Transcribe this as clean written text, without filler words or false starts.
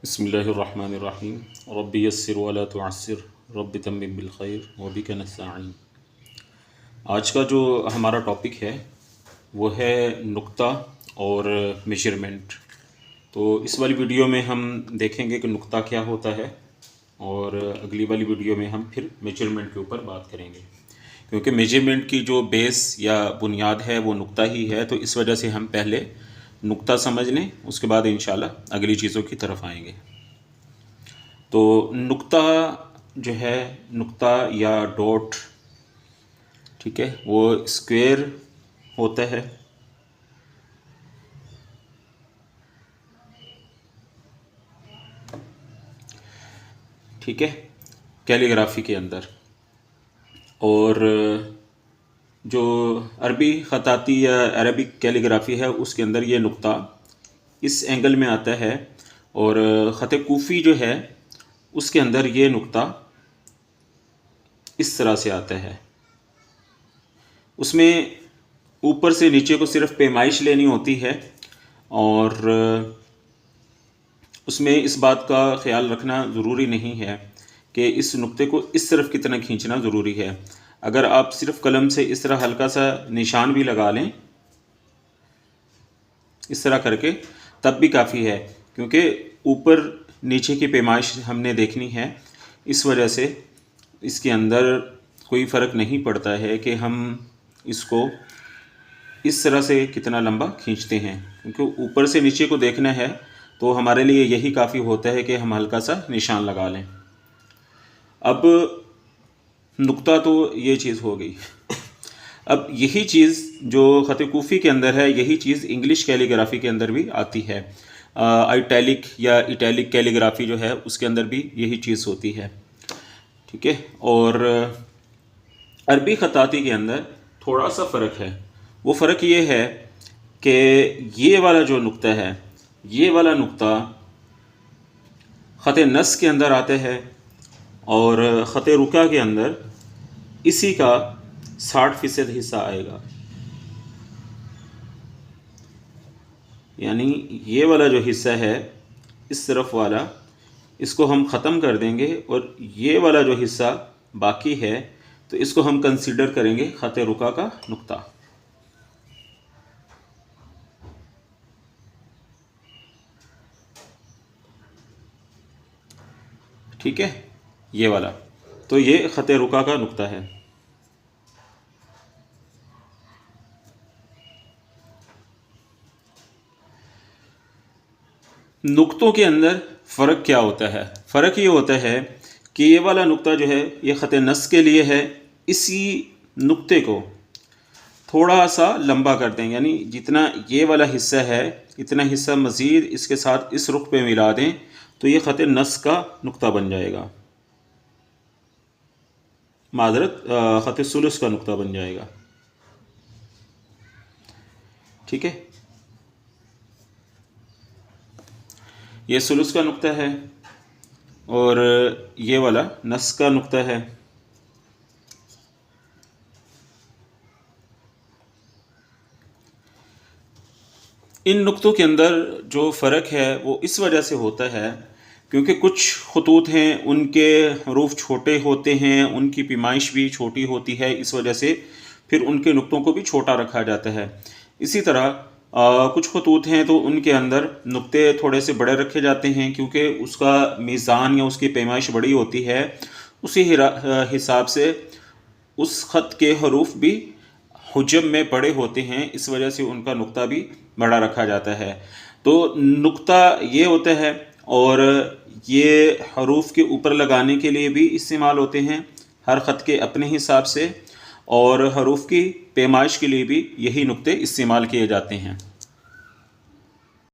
बिस्मिल्लाहिर्रहमानिर्रहीम रब्बि यस्सिर वला तुअस्सिर rabbi तम्मिम bill खैर व बिका नस्तईन। आज का जो हमारा टॉपिक है वो है नुक्ता और मेजरमेंट। तो इस वाली वीडियो में हम देखेंगे कि नुक्ता क्या होता है और अगली वाली वीडियो में हम फिर मेजरमेंट के ऊपर बात करेंगे, क्योंकि मेजरमेंट की जो बेस या बुनियाद है वो नुक्ता ही है। तो इस वजह से हम पहले नुक्ता समझ लें, उसके बाद इंशाल्लाह अगली चीज़ों की तरफ आएंगे। तो नुक्ता जो है, नुक्ता या डॉट, ठीक है, वो स्क्वायर होता है। ठीक है, कैलीग्राफी के अंदर। और जो अरबी ख़ताती या अरबिक कैलीग्राफी है उसके अंदर ये नुक्ता इस एंगल में आता है, और ख़त कूफ़ी जो है उसके अंदर ये नुक्ता इस तरह से आता है। उसमें ऊपर से नीचे को सिर्फ पैमाइश लेनी होती है, और उसमें इस बात का ख्याल रखना ज़रूरी नहीं है कि इस नुक्ते को इस तरफ कितना खींचना ज़रूरी है। अगर आप सिर्फ कलम से इस तरह हल्का सा निशान भी लगा लें इस तरह करके, तब भी काफ़ी है, क्योंकि ऊपर नीचे की पैमाइश हमने देखनी है। इस वजह से इसके अंदर कोई फ़र्क नहीं पड़ता है कि हम इसको इस तरह से कितना लंबा खींचते हैं, क्योंकि ऊपर से नीचे को देखना है तो हमारे लिए यही काफ़ी होता है कि हम हल्का सा निशान लगा लें। अब नुक्ता तो ये चीज़ हो गई। अब यही चीज़ जो ख़त कूफ़ी के अंदर है, यही चीज़ इंग्लिश कैलीग्राफी के अंदर भी आती है। इटैलिक या इटैलिक कैलीग्राफी जो है उसके अंदर भी यही चीज़ होती है। ठीक है, और अरबी ख़ताती के अंदर थोड़ा सा फ़र्क है। वो फ़र्क ये है कि ये वाला जो नुक्ता है, ये वाला नुक्ता ख़त नस के अंदर आता है, और ख़त रुका के अंदर इसी का 60% हिस्सा आएगा। यानी ये वाला जो हिस्सा है इस तरफ वाला, इसको हम ख़त्म कर देंगे, और ये वाला जो हिस्सा बाकी है तो इसको हम कंसीडर करेंगे ख़त रुका का नुक्ता। ठीक है, ये वाला, तो ये ख़त रुका का नुक्ता है। नुक्तों के अंदर फ़र्क क्या होता है? फ़र्क ये होता है कि ये वाला नुक्ता जो है ये ख़त नस के लिए है। इसी नुक्ते को थोड़ा सा लंबा कर दें, यानी जितना ये वाला हिस्सा है इतना हिस्सा मज़ीद इसके साथ इस रुख पे मिला दें तो ये ख़त नस का नुक्ता बन जाएगा, माज़रत ख़त सुलुस का नुक्ता बन जाएगा। ठीक है, ये सुलुस का नुक्ता है और ये वाला नस का नुक्ता है। इन नुक्तों के अंदर जो फ़र्क है वो इस वजह से होता है क्योंकि कुछ खतूत हैं उनके हरूफ छोटे होते हैं, उनकी पैमाइश भी छोटी होती है, इस वजह से फिर उनके नुक्तों को भी छोटा रखा जाता है। इसी तरह कुछ खतूत हैं तो उनके अंदर नुक्ते थोड़े से बड़े रखे जाते हैं, क्योंकि उसका मीज़ान या उसकी पैमाइश बड़ी होती है। उसी हिसाब से उस ख़त के हरूफ भी हुजम में बड़े होते हैं, इस वजह से उनका नुक्ता भी बड़ा रखा जाता है। तो नुक्ता ये होता है, और ये हरूफ के ऊपर लगाने के लिए भी इस्तेमाल होते हैं, हर ख़त के अपने हिसाब से, और हरूफ की पैमाइश के लिए भी यही नुक्ते इस्तेमाल किए जाते हैं।